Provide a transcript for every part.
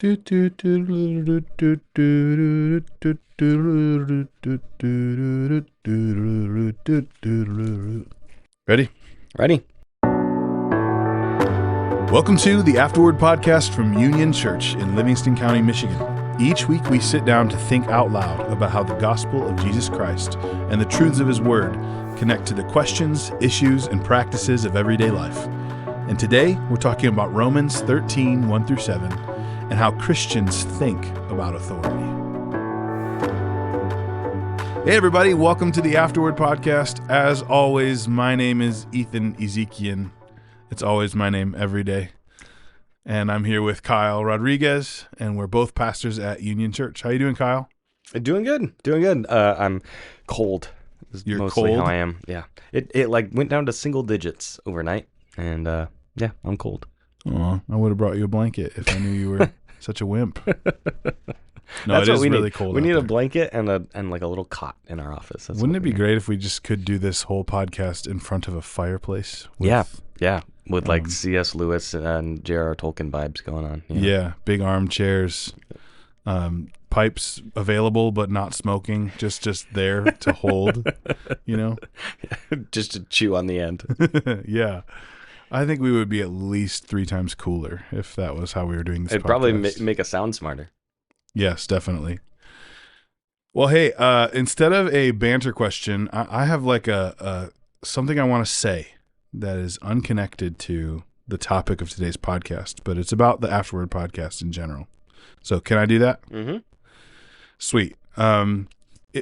Ready? Ready. Welcome to the Afterword podcast from Union Church in Livingston County, Michigan. Each week we sit down to think out loud about how the gospel of Jesus Christ and the truths of his word connect to the questions, issues, and practices of everyday life. And today we're talking about Romans 13, 1 through 7, and how Christians think about authority. Hey everybody, welcome to the Afterword podcast. As always, my name is Ethan Ezikian. It's always my name every day. And I'm here with Kyle Rodriguez, and we're both pastors at Union Church. How you doing, Kyle? Doing good. I'm cold. You're mostly cold? How I am. Yeah. It like went down to single digits overnight, and yeah, I'm cold. Oh, I would have brought you a blanket if I knew you were such a wimp. No, That's it what is we really need. cold. We out need there. a blanket and like a little cot in our office. Wouldn't it be great if we just could do this whole podcast in front of a fireplace? Yeah. With like C.S. Lewis and J.R.R. Tolkien vibes going on. Yeah, big armchairs, pipes available but not smoking, just there to hold, you know? Just to chew on the end. Yeah. I think we would be at least 3 times cooler if that was how we were doing this It'd podcast. probably make us sound smarter. Yes, definitely. Well, hey, instead of a banter question, I have like a something I want to say that is unconnected to the topic of today's podcast, but it's about the Afterword podcast in general. So can I do that? Mm-hmm. Sweet.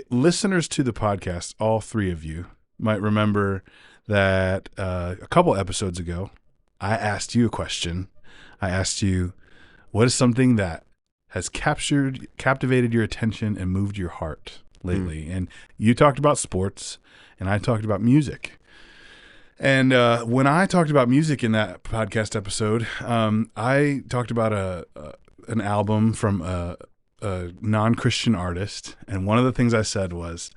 Listeners to the podcast, all 3 of you, might remember that a couple episodes ago, I asked you a question. I asked you, what is something that has captivated your attention and moved your heart lately? And you talked about sports, and I talked about music. And when I talked about music in that podcast episode, I talked about an album from a non-Christian artist, and one of the things I said was,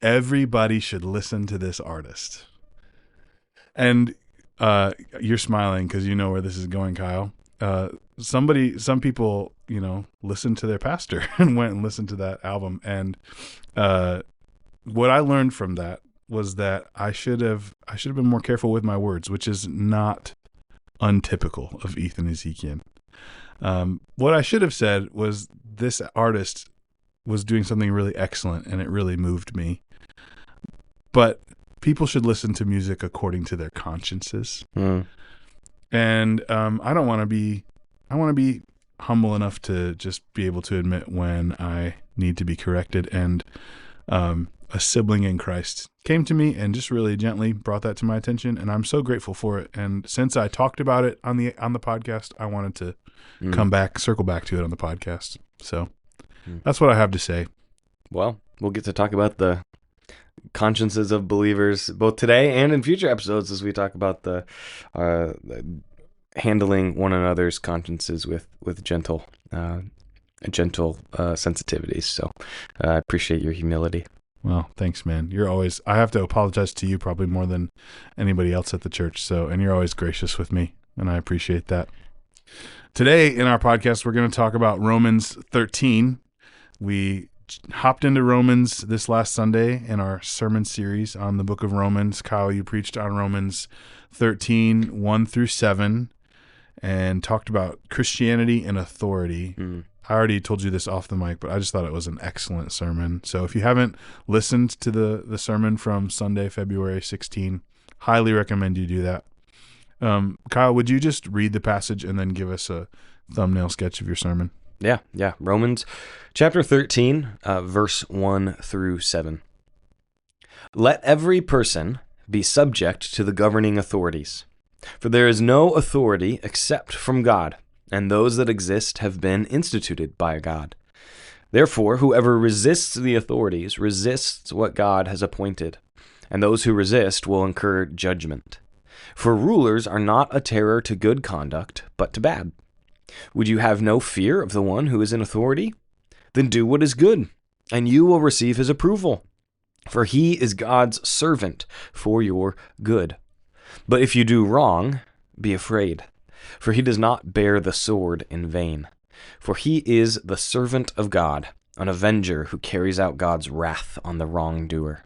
everybody should listen to this artist. And you're smiling because you know where this is going, Kyle. Some people, listened to their pastor and went and listened to that album. And what I learned from that was that I should have been more careful with my words, which is not untypical of Ethan Ezikian. What I should have said was this artist was doing something really excellent and it really moved me. But people should listen to music according to their consciences. And I want to be humble enough to just be able to admit when I need to be corrected. And a sibling in Christ came to me and just really gently brought that to my attention, and I'm so grateful for it. And since I talked about it on the podcast, I wanted to circle back to it on the podcast. So that's what I have to say. Well, we'll get to talk about the consciences of believers both today and in future episodes as we talk about the handling one another's consciences with gentle sensitivities. So I appreciate your humility. Well, thanks, man. I have to apologize to you probably more than anybody else at the church. And you're always gracious with me, and I appreciate that. Today in our podcast, we're going to talk about Romans 13. We hopped into Romans this last Sunday in our sermon series on the book of Romans. Kyle, you preached on Romans 13, 1 through 7, and talked about Christianity and authority. I already told you this off the mic, but I just thought it was an excellent sermon. So if you haven't listened to the sermon from Sunday, February 16, highly recommend you do that. Kyle, would you just read the passage and then give us a thumbnail sketch of your sermon? Yeah. Romans chapter 13, verse 1 through 7. Let every person be subject to the governing authorities, for there is no authority except from God, and those that exist have been instituted by God. Therefore, whoever resists the authorities resists what God has appointed, and those who resist will incur judgment. For rulers are not a terror to good conduct, but to bad. Would you have no fear of the one who is in authority? Then do what is good, and you will receive his approval. For he is God's servant for your good. But if you do wrong, be afraid, for he does not bear the sword in vain. for he is the servant of God, an avenger who carries out God's wrath on the wrongdoer.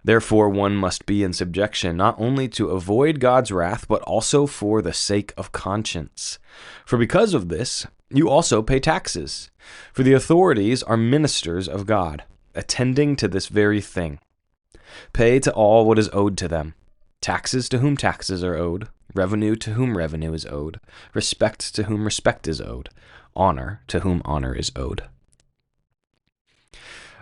Therefore, one must be in subjection, not only to avoid God's wrath, but also for the sake of conscience. For because of this, you also pay taxes. For the authorities are ministers of God, attending to this very thing. Pay to all what is owed to them. Taxes to whom taxes are owed, revenue to whom revenue is owed, respect to whom respect is owed, honor to whom honor is owed.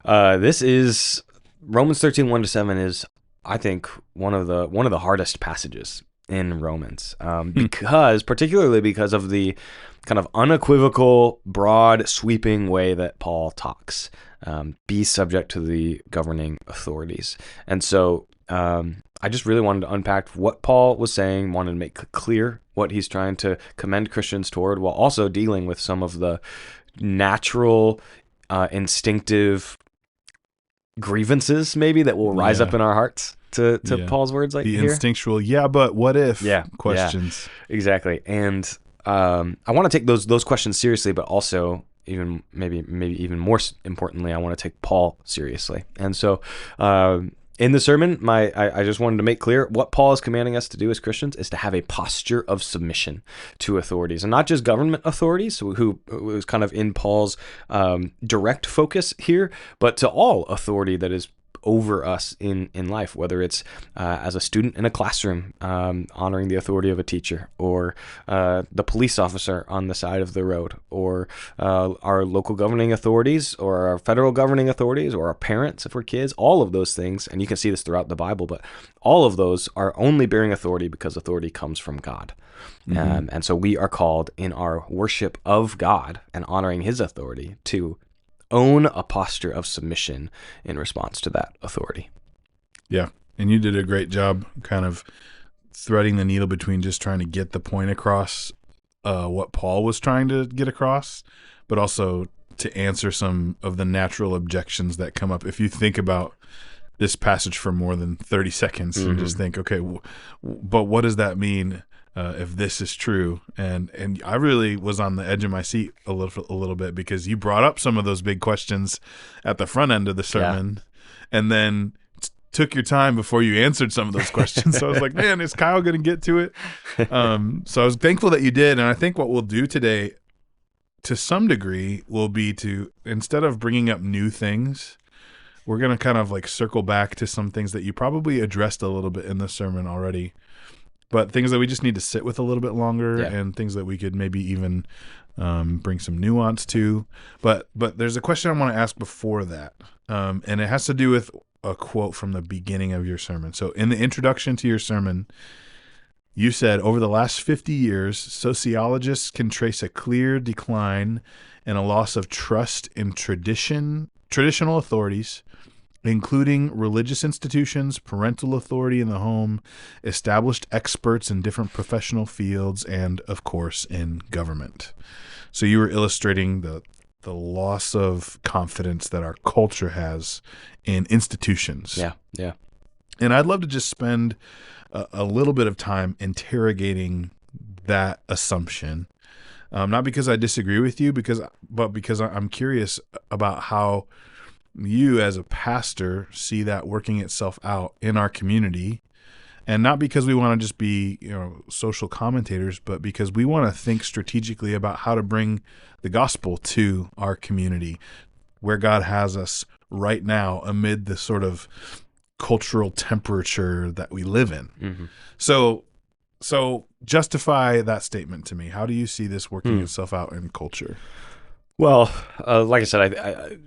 This is Romans 13, 1-7 is, I think, one of the hardest passages in Romans, particularly because of the kind of unequivocal, broad, sweeping way that Paul talks. Be subject to the governing authorities. And so I just really wanted to unpack what Paul was saying, wanted to make clear what he's trying to commend Christians toward, while also dealing with some of the natural, instinctive grievances maybe that will rise up in our hearts to Paul's words the here. Instinctual, but what if questions. Yeah, exactly. And I want to take those questions seriously, but also even maybe even more importantly, I want to take Paul seriously. And so in the sermon, I just wanted to make clear what Paul is commanding us to do as Christians is to have a posture of submission to authorities, and not just government authorities, who was kind of in Paul's direct focus here, but to all authority that is over us in life, whether it's as a student in a classroom, honoring the authority of a teacher, or the police officer on the side of the road, or our local governing authorities, or our federal governing authorities, or our parents if we're kids. All of those things, and you can see this throughout the Bible, but all of those are only bearing authority because authority comes from God. And so we are called in our worship of God and honoring his authority to own a posture of submission in response to that authority. Yeah. And you did a great job kind of threading the needle between just trying to get the point across, what Paul was trying to get across, but also to answer some of the natural objections that come up. If you think about this passage for more than 30 seconds and just think, okay, but what does that mean? If this is true, and I really was on the edge of my seat a little bit, because you brought up some of those big questions at the front end of the sermon, and then took your time before you answered some of those questions. So I was like, man, is Kyle going to get to it? So I was thankful that you did, and I think what we'll do today, to some degree, will be to, instead of bringing up new things, we're going to kind of like circle back to some things that you probably addressed a little bit in the sermon already, but things that we just need to sit with a little bit longer, and things that we could maybe even bring some nuance to. But there's a question I want to ask before that, and it has to do with a quote from the beginning of your sermon. So in the introduction to your sermon, you said, over the last 50 years, sociologists can trace a clear decline and a loss of trust in traditional authorities, including religious institutions, parental authority in the home, established experts in different professional fields, and, of course, in government. So you were illustrating the loss of confidence that our culture has in institutions. Yeah. And I'd love to just spend a little bit of time interrogating that assumption, not because I disagree with you, but because I'm curious about how you as a pastor see that working itself out in our community, and not because we want to just be, social commentators, but because we want to think strategically about how to bring the gospel to our community, where God has us right now amid the sort of cultural temperature that we live in. So justify that statement to me. How do you see this working itself out in culture? Well, like I said,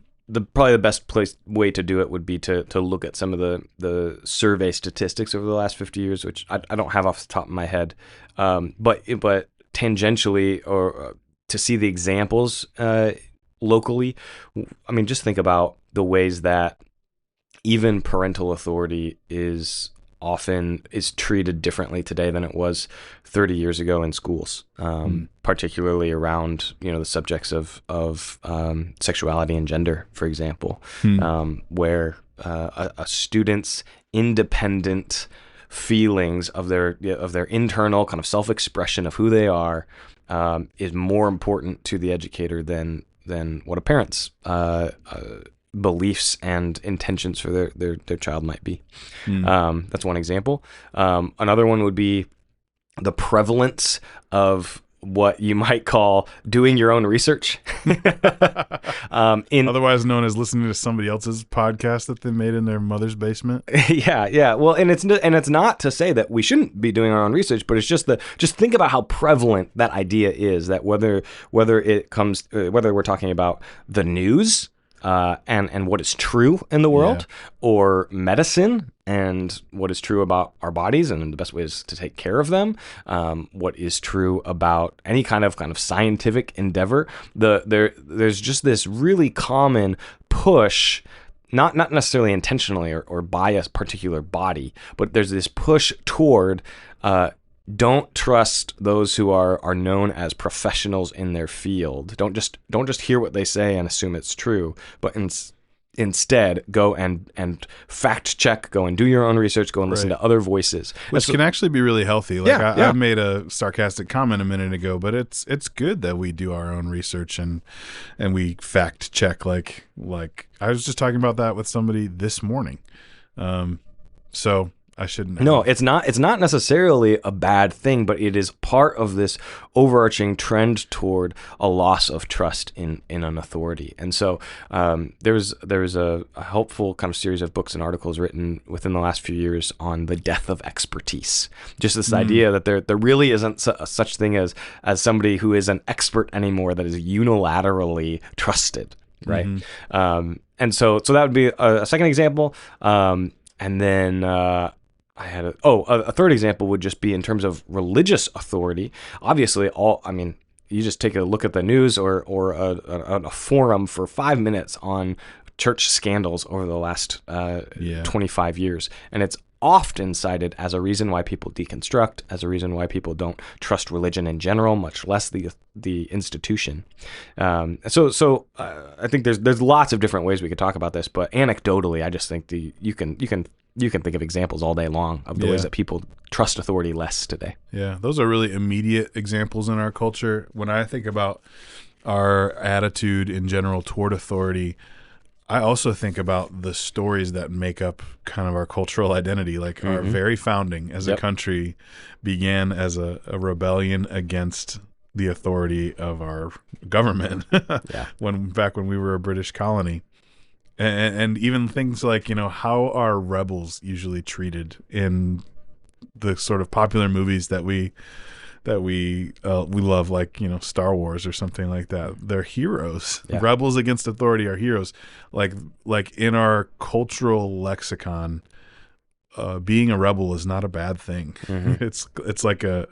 probably the best way to do it would be to look at some of the survey statistics over the last 50 years, which I don't have off the top of my head, but tangentially, or to see the examples locally. I mean, just think about the ways that even parental authority is treated differently today than it was 30 years ago in schools, particularly around the subjects of sexuality and gender, for example, where a student's independent feelings of their internal kind of self-expression of who they are is more important to the educator than what a parent's beliefs and intentions for their child might be. That's one example. Another one would be the prevalence of what you might call doing your own research. Otherwise known as listening to somebody else's podcast that they made in their mother's basement. Yeah. Well, and it's not to say that we shouldn't be doing our own research, but it's just think about how prevalent that idea is, that whether we're talking about the news, and what is true in the world, or medicine and what is true about our bodies and the best ways to take care of them, what is true about any kind of scientific endeavor. There's just this really common push, not necessarily intentionally or by a particular body, but there's this push toward don't trust those who are known as professionals in their field. Don't just hear what they say and assume it's true, but instead go and fact check, go and do your own research, go and listen to other voices. Which can actually be really healthy. Like I made a sarcastic comment a minute ago, but it's good that we do our own research and we fact check. Like I was just talking about that with somebody this morning. So I shouldn't. No, it's not necessarily a bad thing, but it is part of this overarching trend toward a loss of trust in an authority. And so there was a helpful kind of series of books and articles written within the last few years on the death of expertise. Just this idea that there really isn't such thing as somebody who is an expert anymore that is unilaterally trusted, right? And so that would be a second example. And then I had a third example would just be in terms of religious authority. Obviously, you just take a look at the news or a forum for 5 minutes on church scandals over the last 25 years, and it's often cited as a reason why people deconstruct, as a reason why people don't trust religion in general, much less the institution. So I think there's lots of different ways we could talk about this, but anecdotally, I just think you can think of examples all day long of the ways that people trust authority less today. Yeah, those are really immediate examples in our culture. When I think about our attitude in general toward authority, I also think about the stories that make up kind of our cultural identity. Like our very founding as a country began as a rebellion against the authority of our government back when we were a British colony. And even things like, how are rebels usually treated in the sort of popular movies that we love, like, Star Wars or something like that. They're heroes. Yeah. Rebels against authority are heroes. Like in our cultural lexicon, being a rebel is not a bad thing. It's like a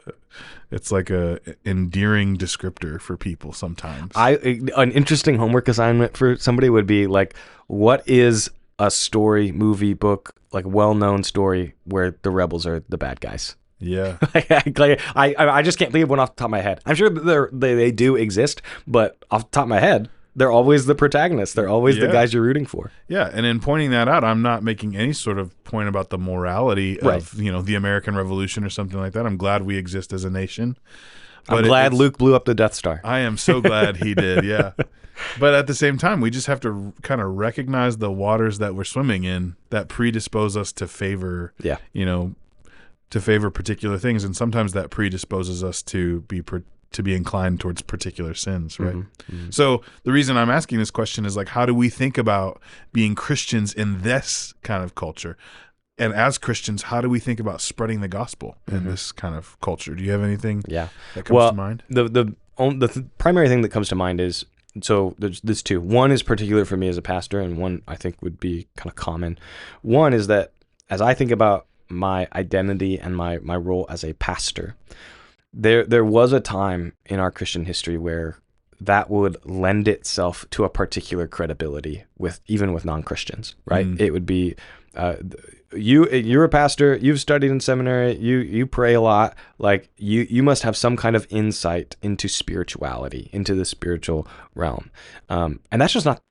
endearing descriptor for people sometimes. An interesting homework assignment for somebody would be like, what is a story, movie, book, like well-known story where the rebels are the bad guys? Yeah. I just can't think of one off the top of my head. I'm sure they do exist, but off the top of my head, they're always the protagonists. They're always the guys you're rooting for. Yeah, and in pointing that out, I'm not making any sort of point about the morality of the American Revolution or something like that. I'm glad we exist as a nation. But I'm glad Luke blew up the Death Star. I am so glad he did, yeah. But at the same time, we just have to kind of recognize the waters that we're swimming in that predispose us to favor, to favor particular things, and sometimes that predisposes us to be inclined towards particular sins, right? So the reason I'm asking this question is, like, how do we think about being Christians in this kind of culture? And as Christians, how do we think about spreading the gospel in this kind of culture? Do you have anything that comes to mind? The primary thing that comes to mind is, so there's two. One is particular for me as a pastor, and one I think would be kind of common. One is that as I think about my identity and my role as a pastor, there was a time in our Christian history where that would lend itself to a particular credibility even with non-Christians, right? It would be you're a pastor, you've studied in seminary, you pray a lot, like you must have some kind of insight into spirituality, into the spiritual realm, and that's just not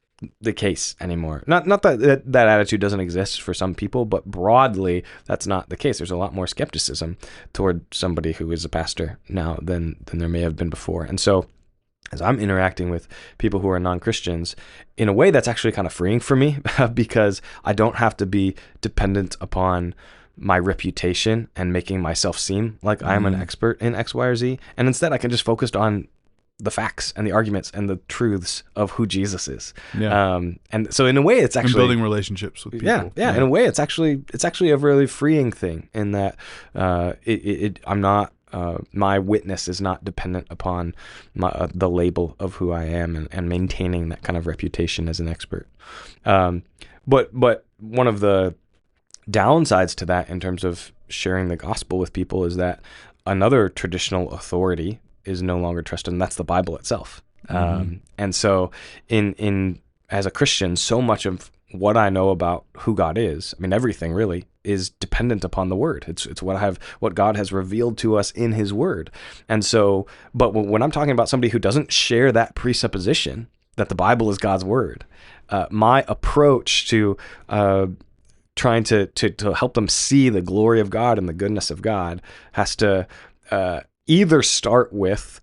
the case anymore. Not that attitude doesn't exist for some people, but broadly, that's not the case. There's a lot more skepticism toward somebody who is a pastor now than there may have been before. And so as I'm interacting with people who are non-Christians, in a way that's actually kind of freeing for me because I don't have to be dependent upon my reputation and making myself seem like I'm an expert in X, Y, or Z. And instead I can just focus on the facts and the arguments and the truths of who Jesus is. Yeah. And so in a way it's actually and building relationships with people. Yeah. In a way it's actually a really freeing thing in that I'm not my witness is not dependent upon the label of who I am and maintaining that kind of reputation as an expert. But one of the downsides to that in terms of sharing the gospel with people is that another traditional authority is no longer trusted, and that's the Bible itself. And so in as a Christian, so much of what I know about who God is, I mean, everything really is dependent upon the Word. It's what God has revealed to us in His Word. And so, but when I'm talking about somebody who doesn't share that presupposition that the Bible is God's Word, my approach to trying to help them see the glory of God and the goodness of God has to either start with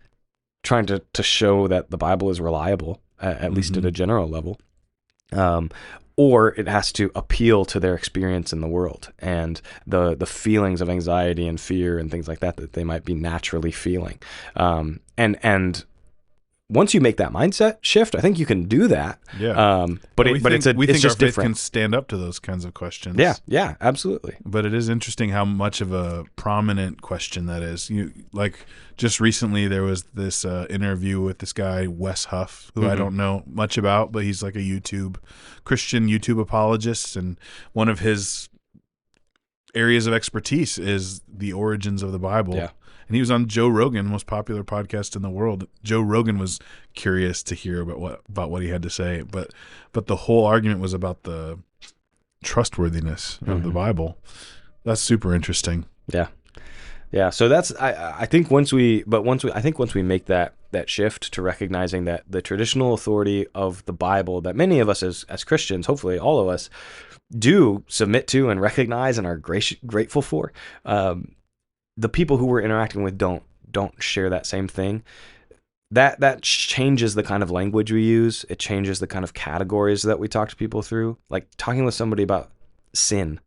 trying to show that the Bible is reliable, at least at a general level, or it has to appeal to their experience in the world and the feelings of anxiety and fear and things like that they might be naturally feeling. And once you make that mindset shift, I think you can do that. Yeah. But it's just faith different. Can stand up to those kinds of questions. Yeah, absolutely. But it is interesting how much of a prominent question that is. Just recently there was this interview with this guy Wes Huff, who I don't know much about, but he's like a Christian YouTube apologist, and one of his areas of expertise is the origins of the Bible. Yeah. And he was on Joe Rogan, most popular podcast in the world. Joe Rogan was curious to hear about what he had to say, but the whole argument was about the trustworthiness of the Bible. That's super interesting. Yeah. So that's I think once we make that shift to recognizing that the traditional authority of the Bible that many of us as Christians, hopefully all of us, do submit to and recognize and are grateful for. The people who we're interacting with don't share that same thing. That changes the kind of language we use. It changes the kind of categories that we talk to people through. Like talking with somebody about sin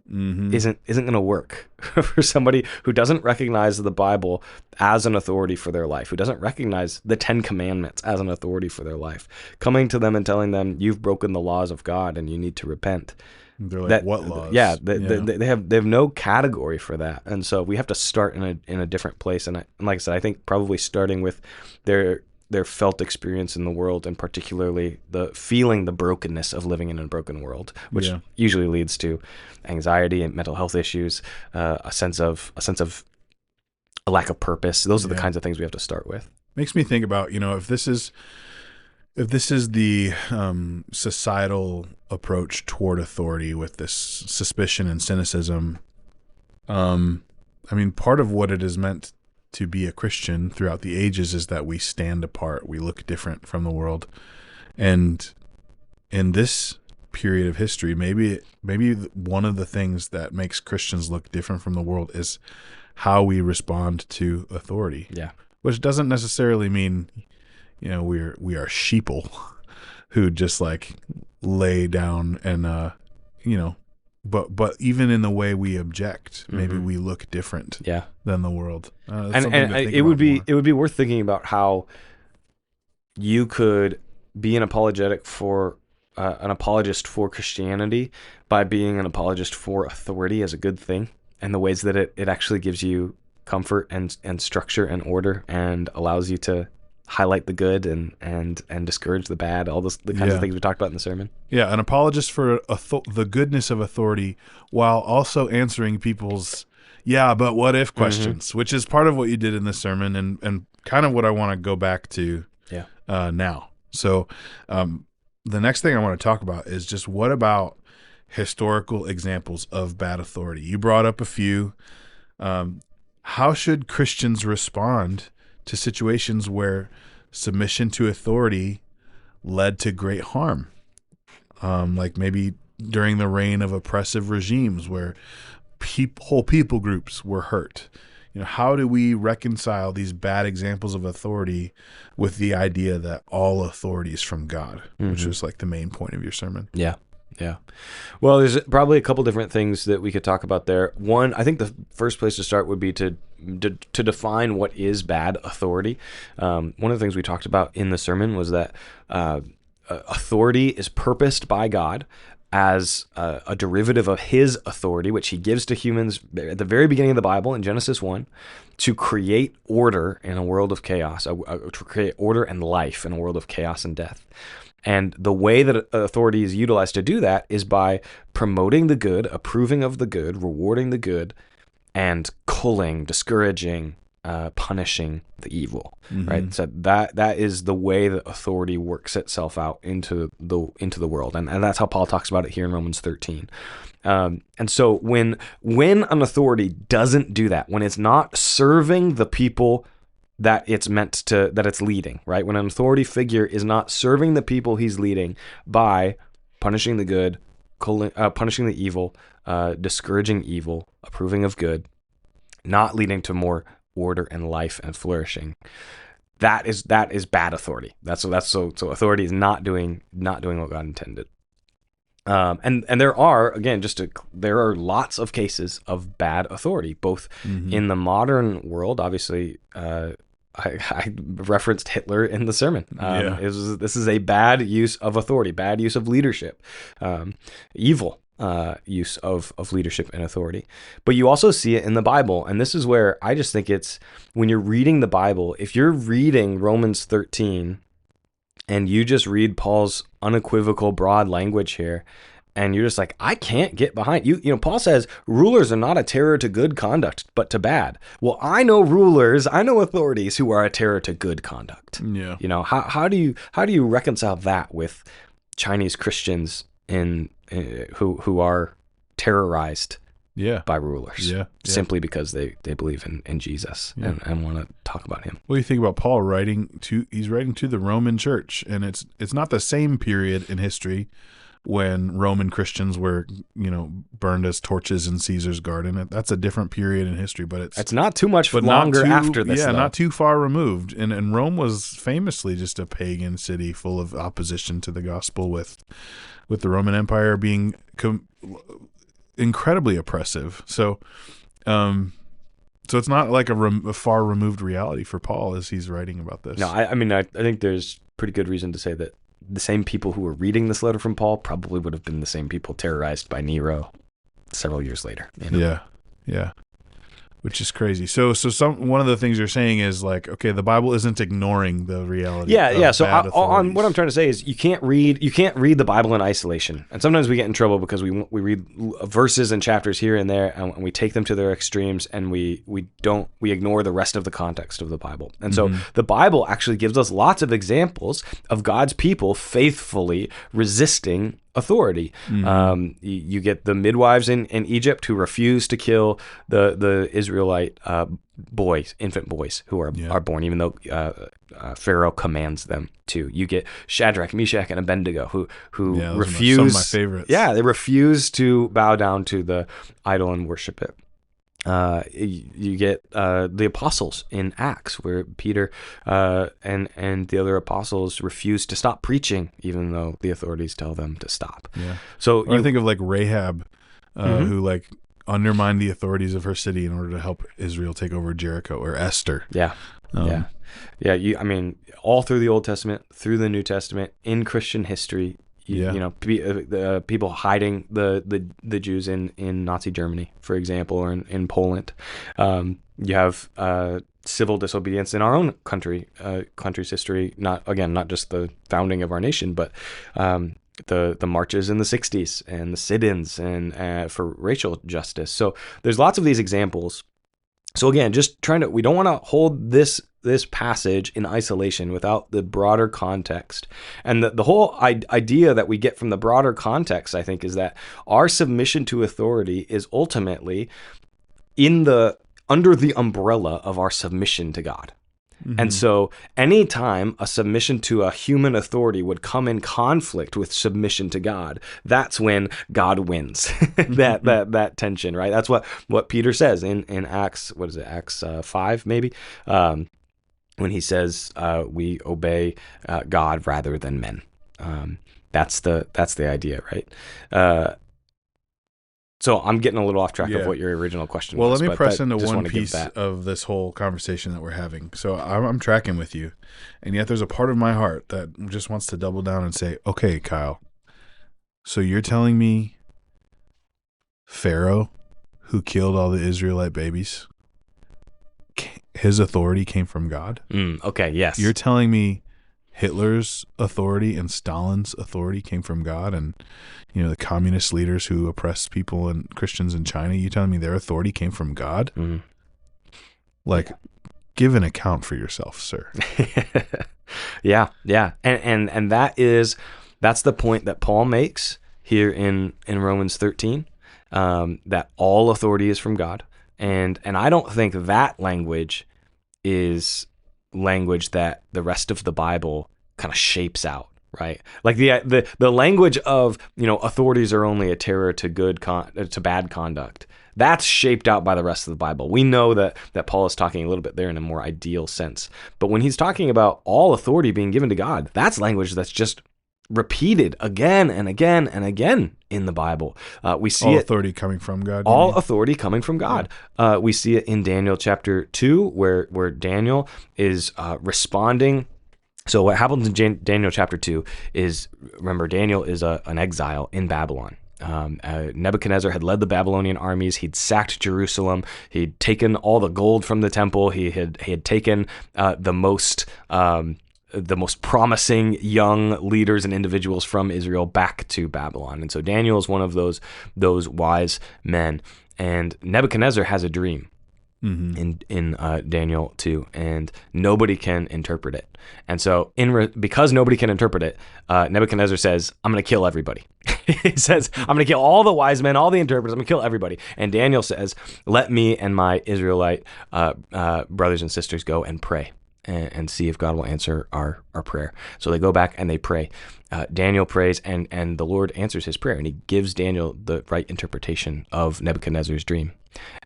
isn't going to work for somebody who doesn't recognize the Bible as an authority for their life, who doesn't recognize the 10 Commandments as an authority for their life. Coming to them and telling them you've broken the laws of God and you need to repent. They're like, what laws? Yeah, they have no category for that, and so we have to start in a different place. And like I said, I think probably starting with their felt experience in the world, and particularly feeling the brokenness of living in a broken world, which usually leads to anxiety and mental health issues, a sense of a lack of purpose. Those are the kinds of things we have to start with. Makes me think about, if this is the societal approach toward authority with this suspicion and cynicism, part of what it is meant to be a Christian throughout the ages is that we stand apart, we look different from the world. And in this period of history, maybe one of the things that makes Christians look different from the world is how we respond to authority. Yeah. Which doesn't necessarily mean we are sheeple who just like lay down and but even in the way we object, maybe we look different than the world. And it would be worth thinking about how you could be an apologist for Christianity by being an apologist for authority as a good thing, and the ways that it actually gives you comfort and structure and order and allows you to highlight the good and discourage the bad, all the kinds of things we talked about in the sermon. Yeah, an apologist for the goodness of authority while also answering people's but what if questions, which is part of what you did in the sermon and kind of what I want to go back to now. So the next thing I want to talk about is just what about historical examples of bad authority? You brought up a few. How should Christians respond to situations where submission to authority led to great harm. Like maybe during the reign of oppressive regimes where whole people groups were hurt. How do we reconcile these bad examples of authority with the idea that all authority is from God, which is like the main point of your sermon? Yeah. Yeah. Well, there's probably a couple different things that we could talk about there. One, I think the first place to start would be to define what is bad authority. One of the things we talked about in the sermon was that authority is purposed by God as a derivative of his authority, which he gives to humans at the very beginning of the Bible in Genesis 1, to create order in a world of chaos, to create order and life in a world of chaos and death. And the way that authority is utilized to do that is by promoting the good, approving of the good, rewarding the good, and culling, discouraging, punishing the evil, right? So that is the way that authority works itself out into the world, and that's how Paul talks about it here in Romans 13. And so when an authority doesn't do that, when it's not serving the people that it's leading, right? When an authority figure is not serving the people he's leading by punishing the good, punishing the evil, discouraging evil, approving of good, not leading to more order and life and flourishing, that is bad authority. So authority is not doing what God intended. And there are, again, there are lots of cases of bad authority, both in the modern world. Obviously, I referenced Hitler in the sermon. This is a bad use of authority, bad use of leadership, evil use of leadership and authority. But you also see it in the Bible. And this is where I just think it's, when you're reading the Bible, if you're reading Romans 13 and you just read Paul's unequivocal broad language here, and you're just like, I can't get behind you. Paul says rulers are not a terror to good conduct, but to bad. Well, I know rulers, I know authorities who are a terror to good conduct. Yeah. How do you reconcile that with Chinese Christians who are terrorized by rulers simply because they believe in Jesus and want to talk about him? Well, you think about Paul he's writing to the Roman church, and it's not the same period in history when Roman Christians were, burned as torches in Caesar's garden. That's a different period in history, but it's not too much longer after this. Yeah, not too far removed. And Rome was famously just a pagan city full of opposition to the gospel, with the Roman Empire being incredibly oppressive. So it's not like a far removed reality for Paul as he's writing about this. No, I think there's pretty good reason to say that the same people who were reading this letter from Paul probably would have been the same people terrorized by Nero several years later. Yeah. Which is crazy. So one of the things you're saying is like, okay, the Bible isn't ignoring the reality. Yeah. So what I'm trying to say is you can't read the Bible in isolation. And sometimes we get in trouble because we read verses and chapters here and there, and we take them to their extremes, and we ignore the rest of the context of the Bible. And so the Bible actually gives us lots of examples of God's people faithfully resisting authority. You get the midwives in Egypt who refuse to kill the Israelite infant boys who are born, even though Pharaoh commands them to. You get Shadrach, Meshach, and Abednego who refuse. Some of my favorites. Yeah, they refuse to bow down to the idol and worship it. You get the apostles in Acts, where Peter and the other apostles refuse to stop preaching, even though the authorities tell them to stop. Yeah. So I think of like Rahab, who like undermined the authorities of her city in order to help Israel take over Jericho, or Esther. Yeah. All through the Old Testament, through the New Testament, in Christian history. People hiding the Jews in Nazi Germany, for example, or in Poland. You have civil disobedience in our own country's history. Not just the founding of our nation, but the marches in the 60s and the sit-ins and for racial justice. So there's lots of these examples. So again, we don't want to hold this passage in isolation without the broader context. And the whole idea that we get from the broader context, I think, is that our submission to authority is ultimately under the umbrella of our submission to God. And so anytime a submission to a human authority would come in conflict with submission to God, that's when God wins. that tension, right? That's what Peter says in Acts, what is it, Acts 5 maybe? When he says we obey God rather than men. That's the idea, right? So I'm getting a little off track of what your original question was. Well, let me press into one piece of this whole conversation that we're having. So I'm tracking with you, and yet there's a part of my heart that just wants to double down and say, okay, Kyle, so you're telling me Pharaoh, who killed all the Israelite babies, his authority came from God? Okay, yes. You're telling me Hitler's authority and Stalin's authority came from God, and the communist leaders who oppressed people and Christians in China, you telling me their authority came from God? Give an account for yourself, sir. Yeah. And that's the point that Paul makes here in Romans 13, that all authority is from God. And I don't think that language is language that the rest of the Bible kind of shapes out, right? Like the language of, authorities are only a terror to bad conduct. That's shaped out by the rest of the Bible. We know that Paul is talking a little bit there in a more ideal sense. But when he's talking about all authority being given to God, that's language that's just repeated again and again and again in the Bible. We see all authority coming from God. All authority coming from God. We see it in Daniel chapter 2, where Daniel is responding. So what happens in Daniel chapter 2 is, remember, Daniel is an exile in Babylon. Nebuchadnezzar had led the Babylonian armies. He'd sacked Jerusalem. He'd taken all the gold from the temple. He had taken the most promising young leaders and individuals from Israel back to Babylon. And so Daniel is one of those wise men. And Nebuchadnezzar has a dream in Daniel 2, and nobody can interpret it. And so because nobody can interpret it, Nebuchadnezzar says, I'm going to kill everybody. He says, I'm going to kill all the wise men, all the interpreters. I'm going to kill everybody. And Daniel says, let me and my Israelite brothers and sisters go and pray and see if God will answer our prayer. So they go back and they pray. Daniel prays, and the Lord answers his prayer, and he gives Daniel the right interpretation of Nebuchadnezzar's dream.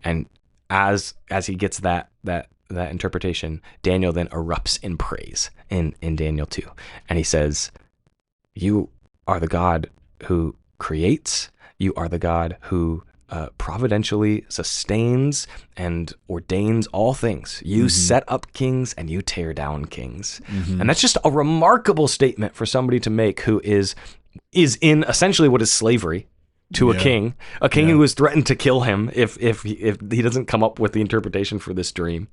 And as he gets that interpretation, Daniel then erupts in praise in Daniel 2. And he says, you are the God who creates. You are the God who providentially sustains and ordains all things. You set up kings and you tear down kings. And that's just a remarkable statement for somebody to make who is in essentially what is slavery to a king who has threatened to kill him if he doesn't come up with the interpretation for this dream.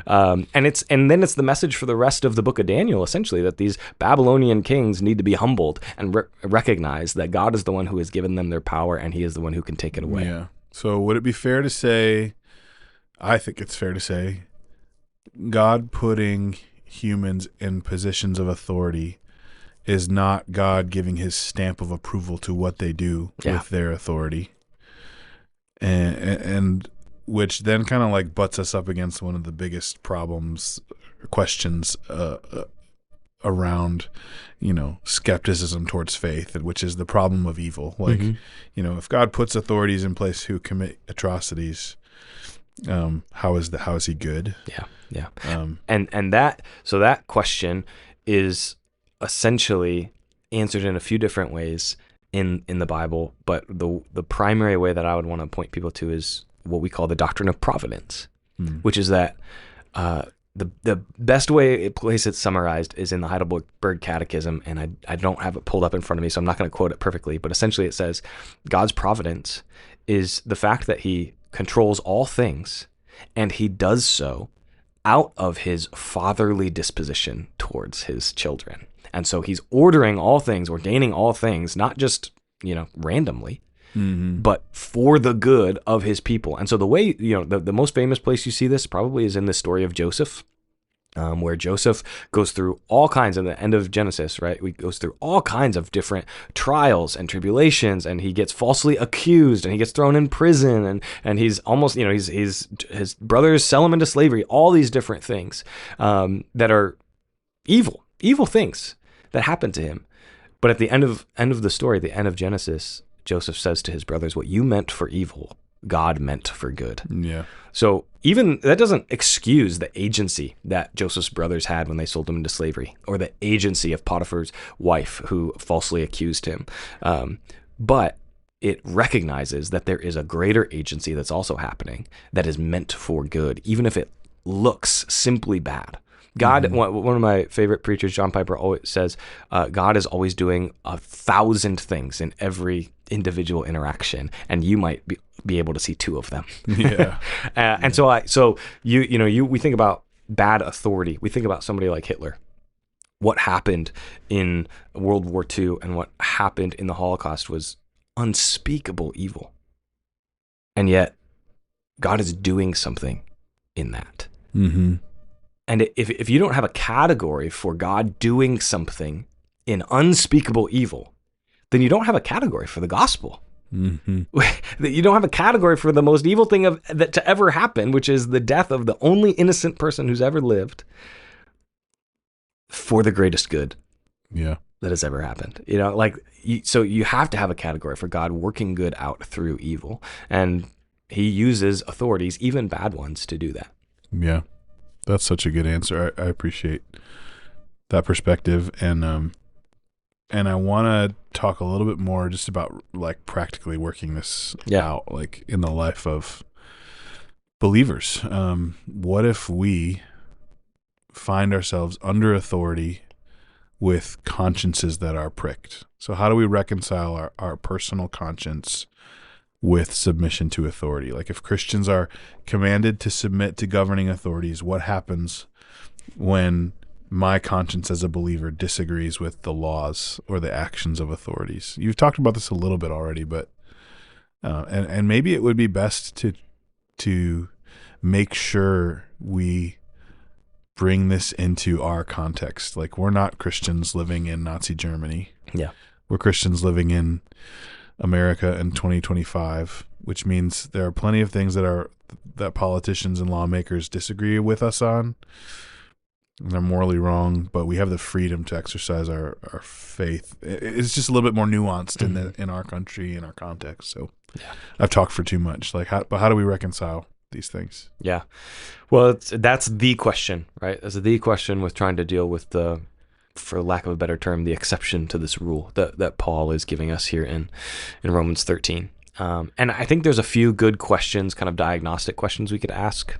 And then it's the message for the rest of the book of Daniel, essentially, that these Babylonian kings need to be humbled and recognize that God is the one who has given them their power, and he is the one who can take it away. Yeah. So would it be fair to say, I think it's fair to say, God putting humans in positions of authority is not God giving his stamp of approval to what they do with their authority, and which then kind of like butts us up against one of the biggest questions around, skepticism towards faith, which is the problem of evil. Like, if God puts authorities in place who commit atrocities, how is he good? Yeah. And that question is essentially answered in a few different ways in the Bible, but the primary way that I would want to point people to is what we call the doctrine of providence, which is that the best place it's summarized is in the Heidelberg Catechism, and I don't have it pulled up in front of me, so I'm not going to quote it perfectly, but essentially it says God's providence is the fact that he controls all things, and he does so out of his fatherly disposition towards his children. And so he's ordering all things, ordaining all things, not just, randomly, but for the good of his people. And so the way, the most famous place you see this probably is in the story of Joseph. where Joseph goes through all kinds, at the end of Genesis, right? He goes through all kinds of different trials and tribulations, and he gets falsely accused, and he gets thrown in prison, and he's almost, his brothers sell him into slavery, all these different things that are evil things that happen to him. But at the end of the story, the end of Genesis, Joseph says to his brothers, what you meant for evil, God meant for good. Yeah. So even that doesn't excuse the agency that Joseph's brothers had when they sold him into slavery, or the agency of Potiphar's wife who falsely accused him. But it recognizes that there is a greater agency that's also happening that is meant for good, even if it looks simply bad. God, one of my favorite preachers, John Piper, always says, God is always doing 1,000 things in every individual interaction, and you might be able to see 2 of them. Yeah. And we think about bad authority. We think about somebody like Hitler. What happened in World War II and what happened in the Holocaust was unspeakable evil. And yet, God is doing something in that. Mm-hmm. And if you don't have a category for God doing something in unspeakable evil, then you don't have a category for the gospel. Mm-hmm. You don't have a category for the most evil thing that to ever happen, which is the death of the only innocent person who's ever lived, for the greatest good that has ever happened. So you have to have a category for God working good out through evil. And he uses authorities, even bad ones, to do that. Yeah. That's such a good answer. I appreciate that perspective. And I want to talk a little bit more just about like practically working this out, like in the life of believers. What if we find ourselves under authority with consciences that are pricked? So how do we reconcile our personal conscience with submission to authority? Like if Christians are commanded to submit to governing authorities, what happens when my conscience as a believer disagrees with the laws or the actions of authorities? You've talked about this a little bit already, but and maybe it would be best to make sure we bring this into our context. Like we're not Christians living in Nazi Germany. Yeah. We're Christians living in America in 2025, which means there are plenty of things that politicians and lawmakers disagree with us on. And they're morally wrong, but we have the freedom to exercise our faith. It's just a little bit more nuanced in our country, in our context. So I've talked for too much. But how do we reconcile these things? Yeah. Well, that's the question, right? That's the question with trying to deal with for lack of a better term, the exception to this rule that Paul is giving us here in Romans 13. And I think there's a few good questions, kind of diagnostic questions we could ask.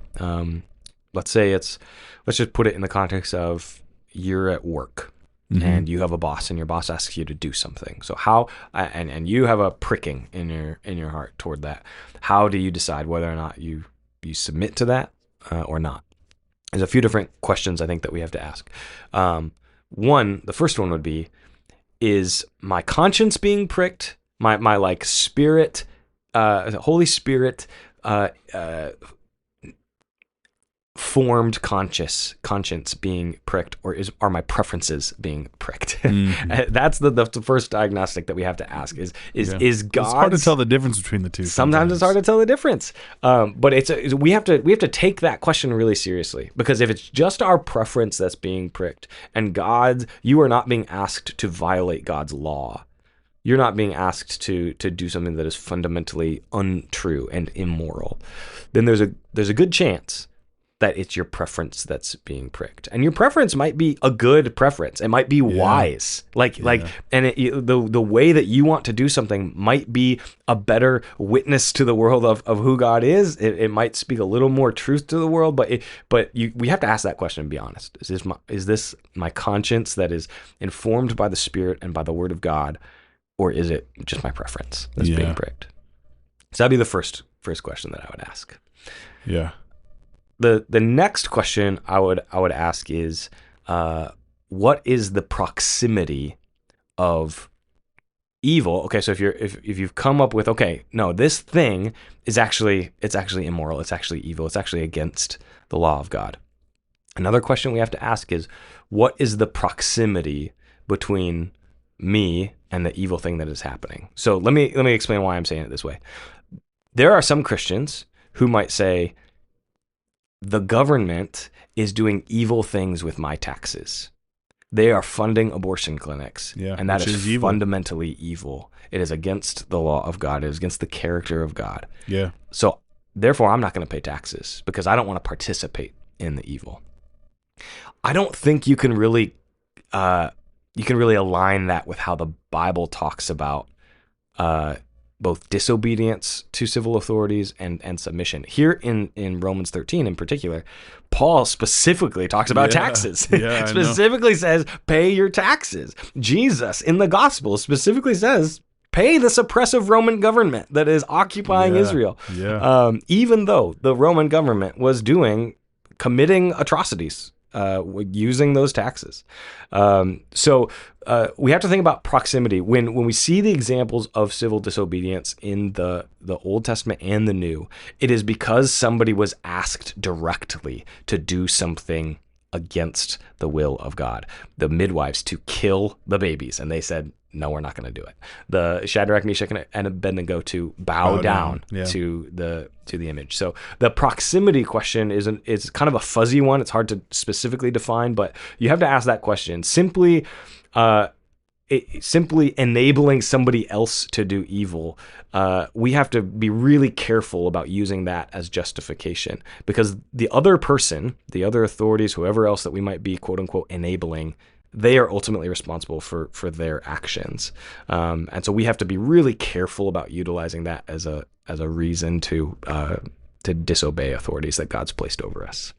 Let's just put it in the context of you're at work and you have a boss, and your boss asks you to do something. So how, and you have a pricking in your heart toward that. How do you decide whether or not you submit to that or not? There's a few different questions I think that we have to ask. The first one would be, is my conscience being pricked? My like spirit, Holy Spirit, formed conscience being pricked, or are my preferences being pricked? That's the first diagnostic that we have to ask. Is God? It's hard to tell the difference between the two. Sometimes it's hard to tell the difference, but we have to take that question really seriously, because if it's just our preference that's being pricked, and you are not being asked to violate God's law. You're not being asked to do something that is fundamentally untrue and immoral. Then there's a good chance that it's your preference that's being pricked, and your preference might be a good preference. It might be wise, and the way that you want to do something might be a better witness to the world of who God is. It might speak a little more truth to the world, but we have to ask that question and be honest. Is this my conscience that is informed by the Spirit and by the Word of God, or is it just my preference that's being pricked? So that'd be the first question that I would ask. Yeah. The next question I would ask is, what is the proximity of evil? Okay, so if you've come up with, okay, no, this thing is actually immoral, it's actually evil, it's actually against the law of God. Another question we have to ask is, what is the proximity between me and the evil thing that is happening? So let me explain why I'm saying it this way. There are some Christians who might say, the government is doing evil things with my taxes. They are funding abortion clinics, and that is evil. Fundamentally evil. It is against the law of God. It is against the character of God. Yeah. So therefore, I'm not going to pay taxes because I don't want to participate in the evil. I don't think you can really align that with how the Bible talks about both disobedience to civil authorities and submission. Here in Romans 13 in particular, Paul specifically talks about taxes. Yeah, specifically says, pay your taxes. Jesus in the gospel specifically says, pay this oppressive Roman government that is occupying Israel. Yeah. Even though the Roman government was committing atrocities, using those taxes. So we have to think about proximity. When we see the examples of civil disobedience in the Old Testament and the New, it is because somebody was asked directly to do something against the will of God. The midwives to kill the babies, and they said, no, we're not going to do it. The Shadrach, Meshach, and Abednego to bow down to the image. So the proximity question is kind of a fuzzy one. It's hard to specifically define, but you have to ask that question. Simply enabling somebody else to do evil, we have to be really careful about using that as justification, because the other person, the other authorities, whoever else that we might be quote unquote enabling, they are ultimately responsible for their actions. And so we have to be really careful about utilizing that as a reason to disobey authorities that God's placed over us.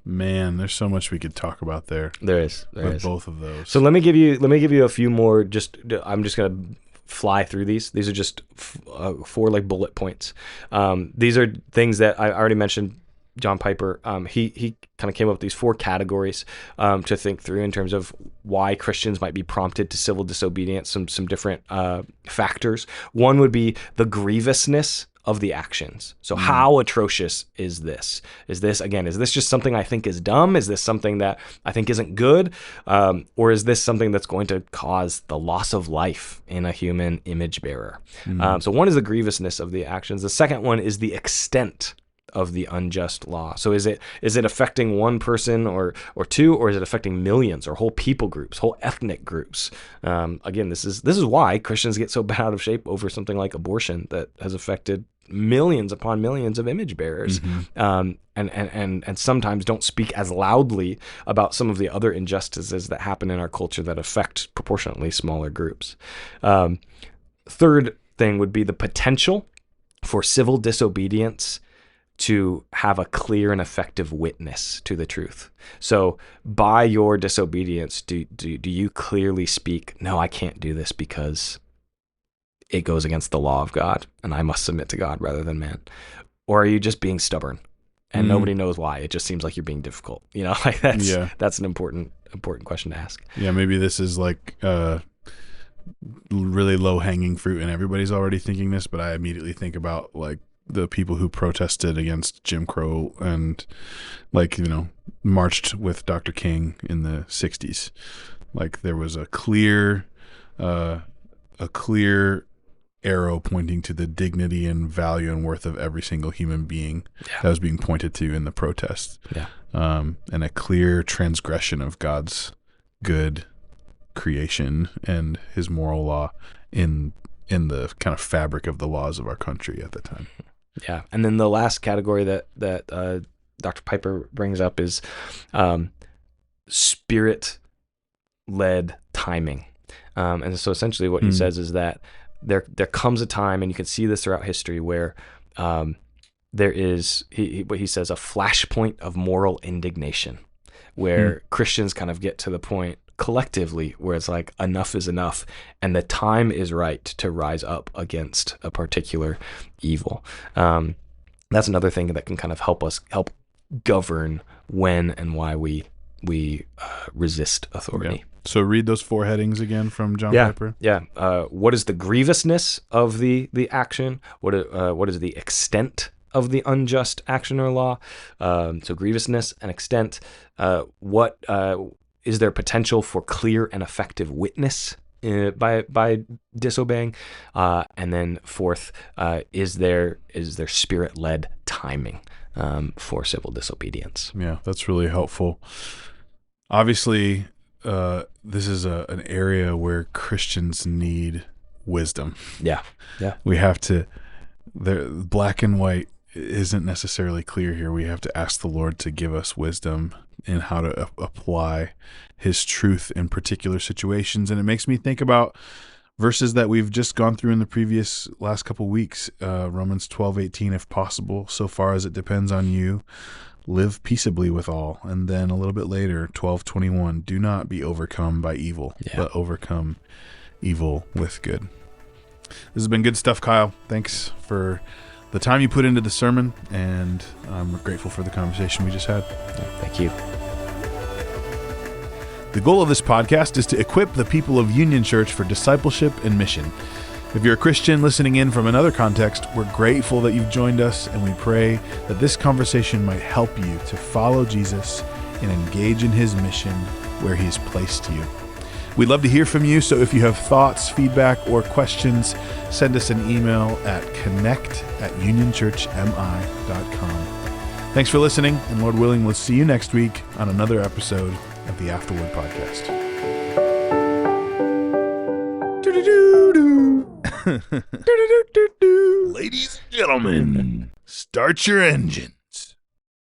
Man, there's so much we could talk about there. There is both of those. So let me give you a few more. I'm just gonna fly through these. These are just 4 like bullet points. These are things that I already mentioned. John Piper, he kind of came up with these 4 categories to think through in terms of why Christians might be prompted to civil disobedience, some different factors. One would be the grievousness of the actions. So how atrocious is this? Is this just something I think is dumb? Is this something that I think isn't good? Or is this something that's going to cause the loss of life in a human image bearer? So one is the grievousness of the actions. The second one is the extent of the unjust law. So is it affecting one person or two, or is it affecting millions or whole people groups, whole ethnic groups? Again, this is why Christians get so bent out of shape over something like abortion that has affected millions upon millions of image bearers, and sometimes don't speak as loudly about some of the other injustices that happen in our culture that affect proportionately smaller groups. Third thing would be the potential for civil disobedience to have a clear and effective witness to the truth. So by your disobedience, do you clearly speak, no, I can't do this because it goes against the law of God and I must submit to God rather than man? Or are you just being stubborn and nobody knows why? It just seems like you're being difficult. Like that's an important question to ask. Yeah, maybe this is like really low hanging fruit and everybody's already thinking this, but I immediately think about like the people who protested against Jim Crow and marched with Dr. King in the 60s. Like there was a clear arrow pointing to the dignity and value and worth of every single human being that was being pointed to in the protest. Yeah. And a clear transgression of God's good creation and his moral law in the kind of fabric of the laws of our country at the time. Yeah. And then the last category that Dr. Piper brings up is spirit-led timing. And so essentially what he says is that there comes a time, and you can see this throughout history, where there is, what he says, a flashpoint of moral indignation, where Christians kind of get to the point collectively where it's like enough is enough, and the time is right to rise up against a particular evil. That's another thing that can kind of help govern when and why we resist authority. Yeah. So read those 4 headings again from John Piper. Yeah. What is the grievousness of the action? What is the extent of the unjust action or law, so grievousness and extent. What is there potential for clear and effective witness by disobeying? And then fourth, is there spirit-led timing for civil disobedience? Yeah, that's really helpful. Obviously, this is an area where Christians need wisdom. Yeah. We have to, black and white isn't necessarily clear here. We have to ask the Lord to give us wisdom in how to apply his truth in particular situations. And it makes me think about verses that we've just gone through in the last couple weeks. Romans 12:18, if possible, so far as it depends on you, live peaceably with all. And then a little bit later, 12:21, do not be overcome by evil, but overcome evil with good. This has been good stuff, Kyle. Thanks for the time you put into the sermon, and I'm grateful for the conversation we just had. Thank you. The goal of this podcast is to equip the people of Union Church for discipleship and mission. If you're a Christian listening in from another context, we're grateful that you've joined us, and we pray that this conversation might help you to follow Jesus and engage in his mission where he has placed you. We'd love to hear from you, so if you have thoughts, feedback, or questions, send us an email at connect@unionchurchmi.com. Thanks for listening, and Lord willing, we'll see you next week on another episode of the Afterword podcast. Ladies and gentlemen, start your engine.